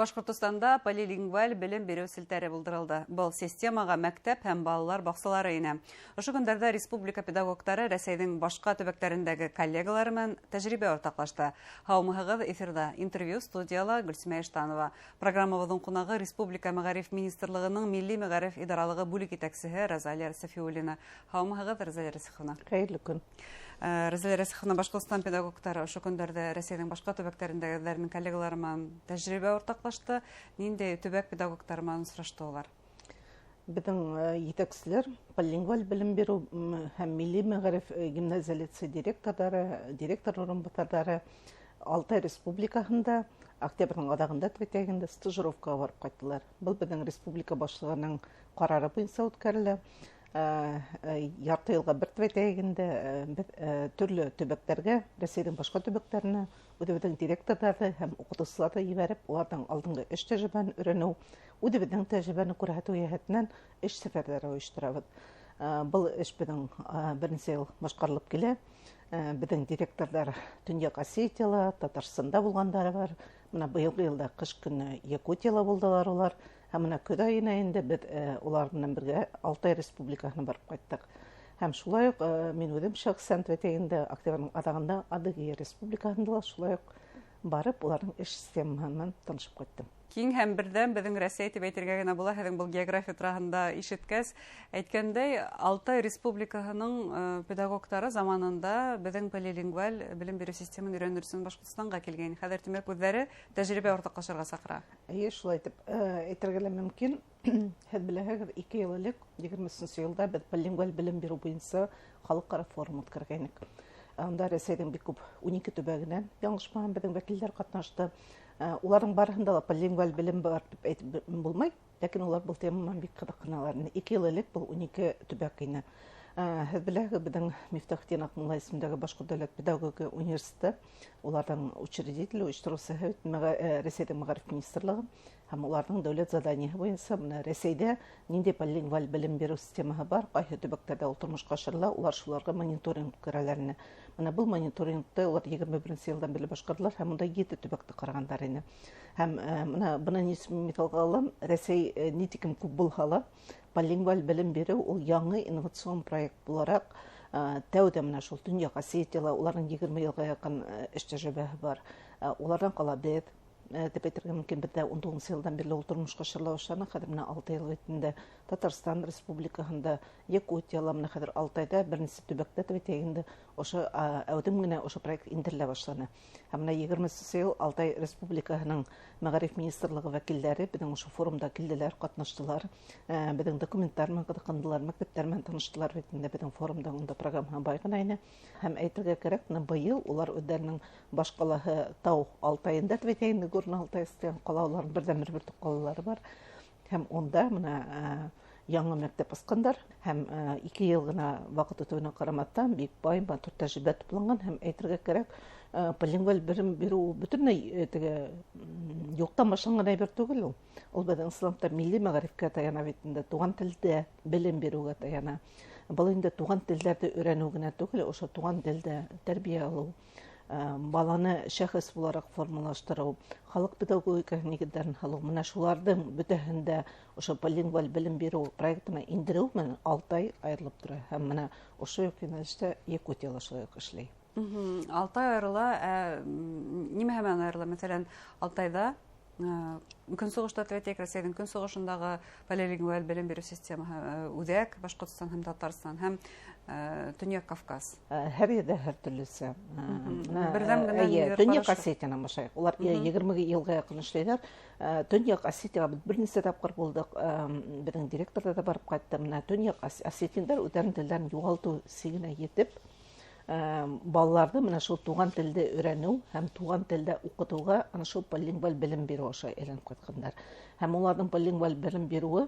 Башкортостанда полилингваль белем бирү селтәре булдырылды. Был системага мәктәп һәм балалар баксалары инә. Ошо көндәрдә республика педагогтары Рәсәйнең башка төбәкләрендәге коллегалары белән тәҗрибә уртаклашты. Һаумыгыз, эфирда интервью студияла Гөлсемә Иштанова. Программабызның кунагы Республика Мәгариф министрлыгының милли мәгариф идаралыгы бүлек итәкчесе Розалия Сафиуллина. Һаумыгыз, Розалия Рәсиховна. Хәерле көн. Розалия Рәсиховна, Башкортстан педагогтары ошо көндәрдә Рәсәйнең башка төбәкләрендәгеләрнең коллегалары белән тәҗрибә уртаклашты. Нинди төбәк педагогтары белән очрашты алар? Безнең итәкчеләр полилингваль белем бирү һәм милли мәгариф гимназия лицей директор урынбасарлары Алтай республикаһында октябрьнең адагында төбәгендә стажировкага барып кайттылар. Бу безнең республика башлыгының карары буенча үткәрелә. Ярты елга бер төбәгендә төрле төбәкләргә, Рәсәйнең башка төбәкләренә үзебезнең директорлары һәм укытучыларны җибәреп, аларның алдынгы эш тәҗрибәсен өйрәнү, үзебезнең тәҗрибәне күрсәтү яһәтеннән эш сәфәрләре оештырабыз. Был эш безнең беренче ел башкарылып килә. Безнең директорлар Төньяк Осетияда, Татарстанда булганнары бар. Менә быелгы елда кыш көне Якутияда булдылар алар. Һәм менә көз аена инде без улар белән бергә Алтай республикаһына барып кайттык. Һәм шулай ук мин үзем шәхсән төбәгендә октябрьнең адагында Адыгея республикаһында шулай ук барып уларның эш системаһын танышып кайттым. Киң һәм бердәм безнең Рәсәй дип әйтергә генә була, һәм бу география турында ишеткәс, әйткәндәй, Алтай республикаһының педагогтары заманында безнең полилингваль белем бирү системасын өйрәнер өчен Башкортстанга килгән. Хәзер тимәк үзләре тәҗрибә уртаклашырга сакыра. Шулай итеп әйтергә мөмкин. Һәм беләһегез 2 ел элек 23 елда без полилингваль белем бирү буенча халыкара форум үткәргәнек. Анда Рәсәйнең бик күп 12 төбәгеннән яңгышмаган безнең вәкилләр катнашты. Уларның барыһында да полилингваль белем бар дип әйтеп булмый, ләкин улар бу теманы бик кызыксыналар. 2 ел элек бу 12 төбәк ине. Һәм беләһегез безнең Мифтахтин Акмулла исемендәге Башкорт дәүләт педагогика университеты, уларның учредителе, оештыручысы Рәсәйнең мәгариф министрлыгы һәм уларның дәүләт заданиеһы буенча менә Рәсәйдә нинди полилингваль белем бирү системаһы бар, кайсы төбәктәрдә ул тормышка ашырыла, улар шуларга мониторинг үткәрәләр. Менә бу мониторингта улар 21 елдан бирле башкардылар һәм монда 7 төбәкте караганнар иде. Һәм менә буны мисалга алам, Рәсәй нитикем күп булһа, полилингваль белем бирү ул яңа инновацион проект буларак тәүдә менә шул Төньяк Осетияда уларның 20 елга якын эш тәҗрибәсе бар. Улардан кала бит дип әйтергә мөмкин, бездә 19 елдан бирле ул тормышка ашырыла башлады. Хәзер менә 6 ел үтте. Татарстан республикаһында, Якутияда, менә хәзер Алтайда беренче төбәктә төбәгендә ошо әүдем генә ошо проект индерелә башлады. Һәм менә 20 ел Алтай республикаһының мәгариф министрлыгы вәкилләре безнең ошо форумда килделәр, катнаштылар. Безнең документларны кытыкындылар, мәктәпләр белән таныштылар бит инде безнең форумда, унда программа бай гына иде. Һәм әйтергә кирәк, менә быел улар үзләренең башкалаһы Тау Алтайында төбәгендә Горно Алтайстан калаларын бердән-бер калалары бар. Һәм онда менә яңа мәктәп ачкандар һәм 2 ел гына вакыт үтүенә карамастан бик бай матур тәҗрибә тупланган һәм әйтергә кирәк, полилингваль белем бирү бөтенләй теге юктан башланган әйбер түгел ул. Ул безнең исламда милли мәгарифкә таяна бит инде, туган телдә белем бирүгә таяна. Бу инде туган телләрне өйрәнү генә түгел, ошо туган телдә тәрбия алу, баланы шәхес буларак формалаштыру, халык педагогика нигезләрен халу, менә шуларның бөтәһендә ошо полилингваль белем бирү проектына индерү менә Алтай аерылып тора. Һәм менә ошо юнәлештә Якутия шулай ук эшли. Алтай аерыла, нимә һәм аерыла? Мәсәлән, Алтайда Көнсугышта Рәсәйнең Көнсугышындагы полилингваль белем бирү системаһы үзәк, Башкортстан һәм Татарстан һәм Төньяк Кавказ. Һәр ердә һәр төрлесе. Бердәм генә Төньяк Осетияны башлый. Улар 20 елга якын эшләйләр. Төньяк Осетияга берничә тапкыр булдык. Безнең директорда да барып кайтты. Менә Төньяк Осетияләр үзләренең телләрен югалту сигенә йетеп, балаларны менә шул туган телдә өйрәнү һәм туган телдә укытуга аны шул полилингваль белем бирү аша әйләнеп кайтканнар. Һәм уларның полилингваль белем бирүе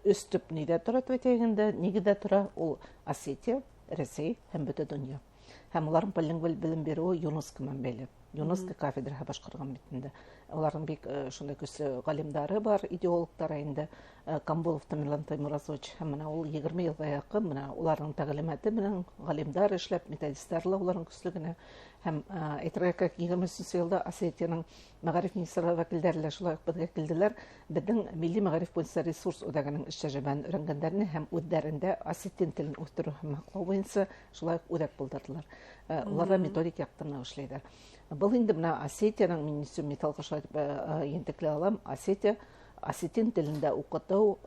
өстөп нидә тора төбәгендә, нигедә тора ул Осетия, Рәсәй һәм бөтен дөнья. Һәм уларның полилингваль белем бирүе ЮНЕСКО менән бәйле. ЮНЕСКО кафедраһы башкарган бит инде. Уларның бик шундай көчле галимдары бар, идеологлары инде. Камбулов Тамерлан Таймуразович һәм менә ул 20 елга якын менә уларның тәгълиматы белән галимдар эшләп, методистларла уларның көчлегенә һәм әйтергә кирәк, 23 елда Осетияның мәгариф министрлыгы вәкилләре лә шулай ук безгә килделәр. Безнең милли мәгариф буенча ресурс үзәгенең эш тәҗрибәсен өйрәнгәннәрне һәм үзләрендә осетин телен үстерү һәм һаклау буенча шулай ук үзәк булдырдылар. Уларда методик яктан эшләйләр. Был инде менә Осетияның минисю металлга шулай ентекле алам. Осетин телендә укыту,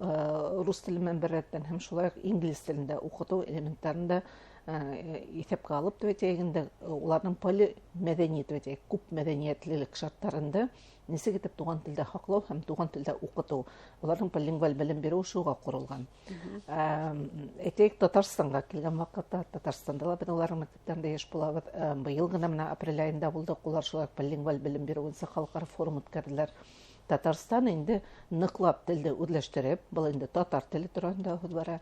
рус теленнән беррәттән һәм шулай ук инглиз телендә укыту элементларында исәпкә алып төбәтәгендә уларның поли мәдәни төбәтәк күп мәдәниятлелек шартларында нисек итеп туган телдә хаклау һәм туган телдә укыту уларның полингваль белем бирү шуга курылган. Әйтәйек, Татарстанга килгән вакытта Татарстанда ла без уларның мәктәпләрендә яшь булабыз. Быел гына менә апрель айында булды, улар шулай полингваль белем бирү буенча халыкара форум үткәрделәр. Татарстан инде ныклап телде үзләштереп, был инде татар теле турында һүз бара,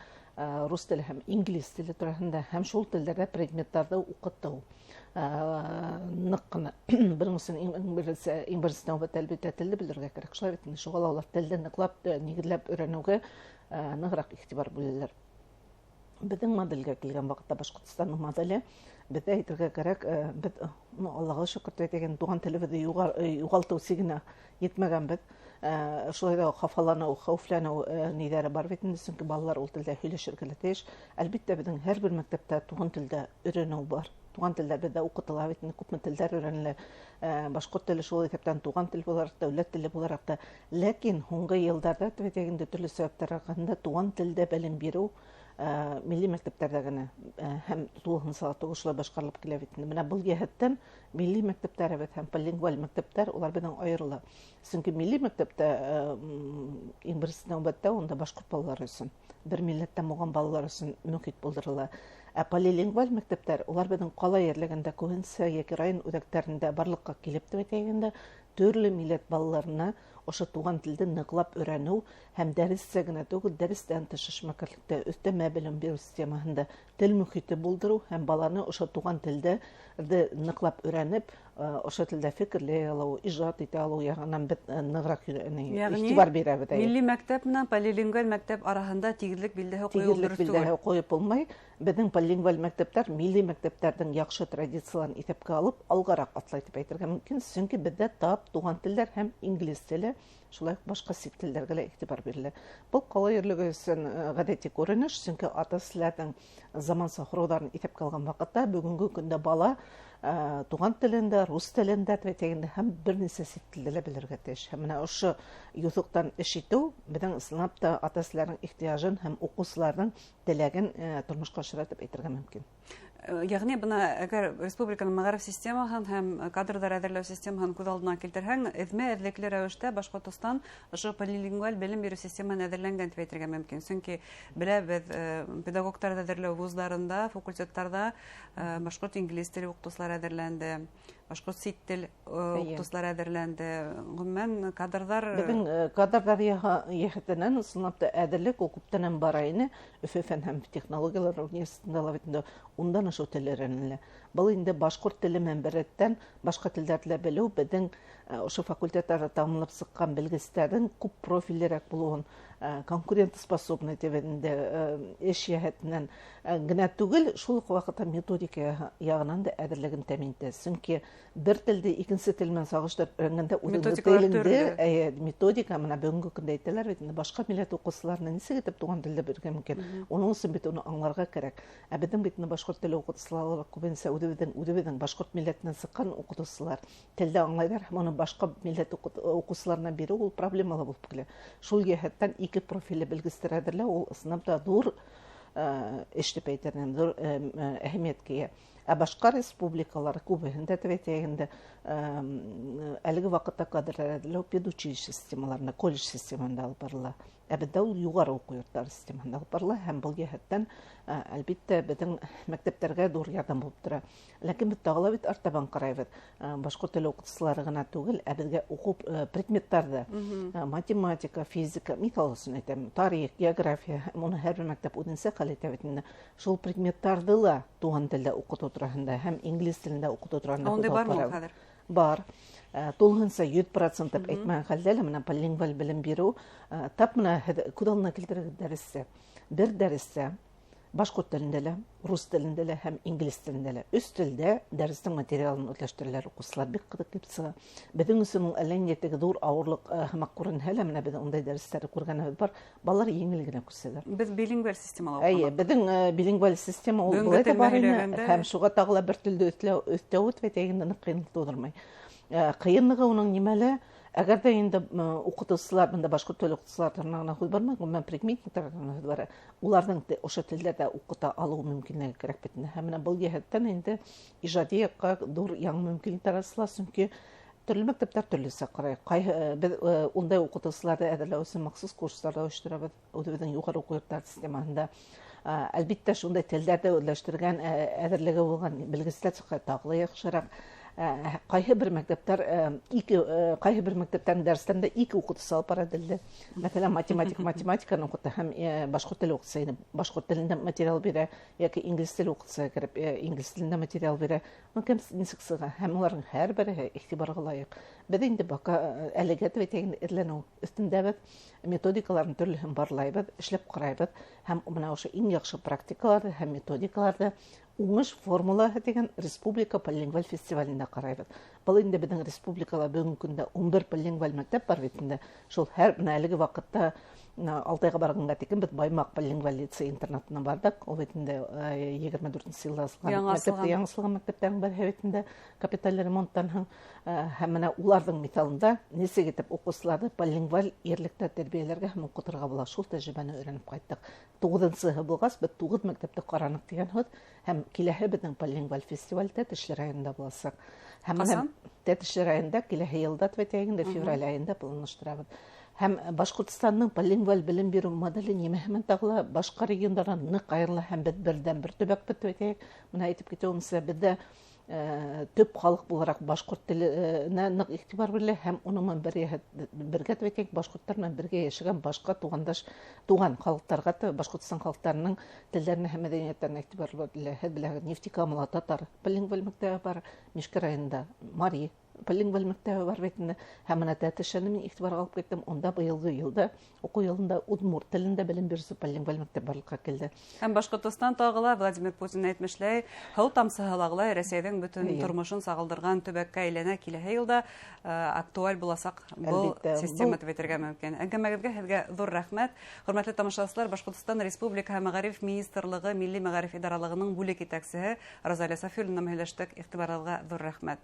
рус теле һәм инглиз теле турында һәм шул телдәрдә предметларда укыту. Нык кына беренчесен инглиз нәүбәт әлбәттә телне белергә кирәк. Шулай итеп, шугала алар телде ныклап, нигезләп өйрәнүгә ныграк игътибар бүләләр. Безнең модельгә килгән вакытта Башкортстанның моделе бездә әйтергә кирәк, без Аллаһка шөкер дигән туган телебезне югалту сигенә йетмәгәнбез. Шулай да хафалану, хәүфләнү нидәре бар бит инде, чөнки балалар ул телдә һөйләшергә тиеш. Әлбәттә безнең һәрбер мәктәптә туган телдә өйрәнү бар. Туган телдә бездә укытыла бит, күпме телләр өйрәнелә. Башкорт теле шул исәптән туган тел буларак, дәүләт теле буларак да. Ләкин һуңгы елларда төбәтәгендә төрле сәбәпләр аркасында туган телдә белем бирү милли мәктәпләрдә генә һәм тулыгын сату эшләр башкарылып килә бит. Менә бу җәһәттән милли мәктәпләребез һәм полингваль мәктәпләр улар белән аерыла. Чөнки милли мәктәптә иң беренче нәүбәттә онда башкорт балалары өчен, бер милләттән булган балалар өчен мөхит булдырыла. Полилингваль мәктәпләр улар безнең кала ерлегендә күбенсә яки район үзәкләрендә барлыкка килеп төбәтәгендә төрле милләт балаларына ошо туган телде ныклап өйрәнү һәм дәрестә генә түгел, дәрестән тыш эшмәкәрлектә өстәмә белем бирү системаһында тел мөхите булдыру һәм баланы ошо туган телдә ныклап өйрәнеп, ошо телдә фикерләй алу, иҗат итә алу ягыннан бит ныграк игътибар бирәбез. Милли мәктәп менән полилингваль мәктәп арасында тигезлек билдәһе куеп булмай, безнең полилингваль мәктәпләр милли мәктәпләрнең яхшы традицияларын исәпкә алып, алгарак атлый дип әйтергә мөмкин, чөнки бездә тап туган телләр һәм инглиз теле, шулай ук башка сит телләргә лә игътибар бирелә. Бу кала ерлеге өчен гадәти күренеш, чөнки ата-әниләрнең заман сахрыларын исәпкә алган вакытта бүгенге көндә бала туган телендә, рус телендә тәгендә һәм берничә сит телдә белергә тиеш. Һәм менә ошо юзуктан эш итү безнең исламда ата-әниләрнең ихтияҗын һәм укучыларның теләген тормышка ашыратып әйтергә мөмкин. Ягъни бына әгәр республиканың мәгариф системаһын һәм кадрдар әзерләү системаһын күз алдына килтерһәң, эзлекле рәвештә Башкортстан ошо полилингваль белем бирү системасын әзерләнгән дип әйтергә мөмкин. Чөнки беләбез, педагогтар әзерләү вузларында, факультетларда башкорт инглиз теле укытучылары әзерләнде, башкорт сит тел укытучылары әзерләнде. Гомумән кадрдар яһәтеннән сынапта әзерлек ул күптән бара иде. Өфе фән һәм технологиялар университетында ундан ошо телләрне. Был инде башкорт теле мәнбәрәттән башка телләрне белү безнең ошо факультетларда тамамлап сыккан белгечләрнең күп профильлерәк булуын, конкурентоспособный дигәндә эш яһәтеннән генә түгел, шул ук вакытта методика ягынан да әзерлеген тәэмин итә. Чөнки бер телде икенче тел белән сагыштырып өйрәнгәндә үзенең методика менә бүгенге көндә әйтәләр бит, башка милләт укучыларына нисек итеп туган телдә бирергә мөмкин. Уның өчен бит уны аңларга кирәк. Безнең бит башкорт теле укытучылары күбенсә үзебезнең башкорт милләтеннән сыккан укытучылар телдә аңлайлар һәм аны башка милләт укучыларына бирү ул проблемалы булып килә. Шул җәһәттән ике профильле белгечләр әзерләү ул сынапта зур эш дип әйтергә, зур әһәмияткә ия. Башка республикалар күбеһендә тәбәтәгендә әлеге вакытта кадрлар әзерләү педучилище системаларында, колледж системасында алып барыла. Бездә ул югары уку йортлары системасында алып барыла һәм бу җәһәттән әлбәттә безнең мәктәпләргә зур ярдәм булып тора. Ләкин без тагыла бит артабан карайбыз. Башкорт теле укытучылары гына түгел, безгә уку предметларда математика, физика, мифология әйтәм, тарих, география, моны һәр мәктәп үзенчә хәл итә бит. Шул предметларда ла туган телдә укыту турында һәм инглиз телендә укыту турында Анда бармы хәзер? Бар. Тулгынса 100% дип әйтмәгән хәлдә менә полингваль белем бирү тап менә күз алдына килтерергә дәрестә. Бер дәрестә башкорт телендә лә, рус телендә лә һәм инглиз телендә лә. Өч телдә дәрестең материалын үзләштерәләр, укучылар бик кызык дип сыга. Безнең өчен ул әллә нидәге зур авырлык һәм күренһә лә, менә безнең ундай дәресләрне күргәнебез бар. Балалар еңел генә күрсәләр. Без билингваль системала Әйе, безнең билингваль система ул Бүгенге булай да тел бар иде, мәгълүматында- һәм шуга тагыла бер телдә өстәү итәгәндә нык кыенлык тудырмый. Кыенлыгы уның нимәле? Әгәр дә инде укытучылар, монда башкорт тел укытучылар гына хуй бармый, гомумән предметниклар гына бар. Уларның ошо телдә укыта алу мөмкинлеге кирәк бит. Һәм менә бу җәһәттән инде иҗади якка зур яңа мөмкинлекләр асыла, чөнки төрле мәктәпләр төрлесе карый. Без ундай укытучыларны әзерләү өчен махсус курсларда оештырабыз. Үзебезнең югары уку йортлары системасында. Әлбәттә, шундай телләрдә үзләштергән әзерлеге булган белгечләр чыккан тагылы яхшырак. Кайһы бер мәктәптән дәресләрендә ике укытучы алып бара дилде. Мәсәлән, математиканы укыта һәм башкорт теле укытса, башкорт телендә материал бирә, яки инглиз теле укытса, кирип инглиз телендә материал бирә. Мөмкин ничек сыга һәм уларның һәрбере игътибарга лаек. Без инде бака әлегә тәгән эзләнү өстендәбез, методикаларны төрлеһен барлайбыз, эшләп карайбыз һәм менә ошо иң яхшы практикаларны һәм методикаларны уңыш формулаһы дигән республика полилингваль фестивалендә карайбыз. Бу инде безнең республикала бүгенге көндә 11 полилингваль мәктәп бар бит инде. Шул һәр менә әлеге вакытта Алтайга барганга тикен без Баймак полилингваль лицей интернатына бардык. Ул бит инде 24нчы елда яңасылган мәктәптән бар бит инде капиталь ремонттан һәм менә уларның мисалында ничек итеп укучыларны полилингваль ерлектә тәрбияләргә һәм укытырга була. Шул тәҗрибәне өйрәнеп кайттык. 9нчы булгач без 9 мәктәптә каранык дигән хат һәм киләһе безнең полилингваль фестивальдә Тәтешле районында булачак. Һәм Тәтешле районында киләһе елда тәвәтәгендә февраль айында планлаштырабыз. Һәм Башкортстанның полилингваль белем бирү моделе нимәһен тагыла башка регионнардан нык аерыла һәм без бердән бер төбәк бетәйек. Менә әйтеп китәүемсә, бездә төп халык буларак башкорт теленә нык игътибар бирелә һәм уның бергә тәвәтәйек башкортлар белән бергә яшәгән башка туган халыкларга, Башкортстан халыкларының телләренә һәм мәдәниятләренә игътибар бирелә. Нефтекамал татар полилингваль мәктәбе бар, Мишкә районында Мари полилингваль мәктәбе бар бит инде. Һәм менә Тәтешәне мин игътибарга алып киттем. Онда быелгы елда уку елында удмурт телендә белем бирүче полилингваль мәктәп барлыкка килде. Һәм Башкортстан тагыла Владимир Путин әйтмешләй, һау тамсыһылаглай Рәсәйнең бөтен тормышын сагылдырган төбәккә әйләнә киләһе елда актуаль буласак бу система төзетергә мөмкин. Әңгәмәгезгә һезгә зур рәхмәт. Хөрмәтле тамашачылар, Башкортстан Республика һәм Мәгариф министрлыгы Милли мәгариф идаралыгының бүлек итәкчесе Розалия Сафиуллина һөйләштек. Игътибарыгызга зур рәхмәт.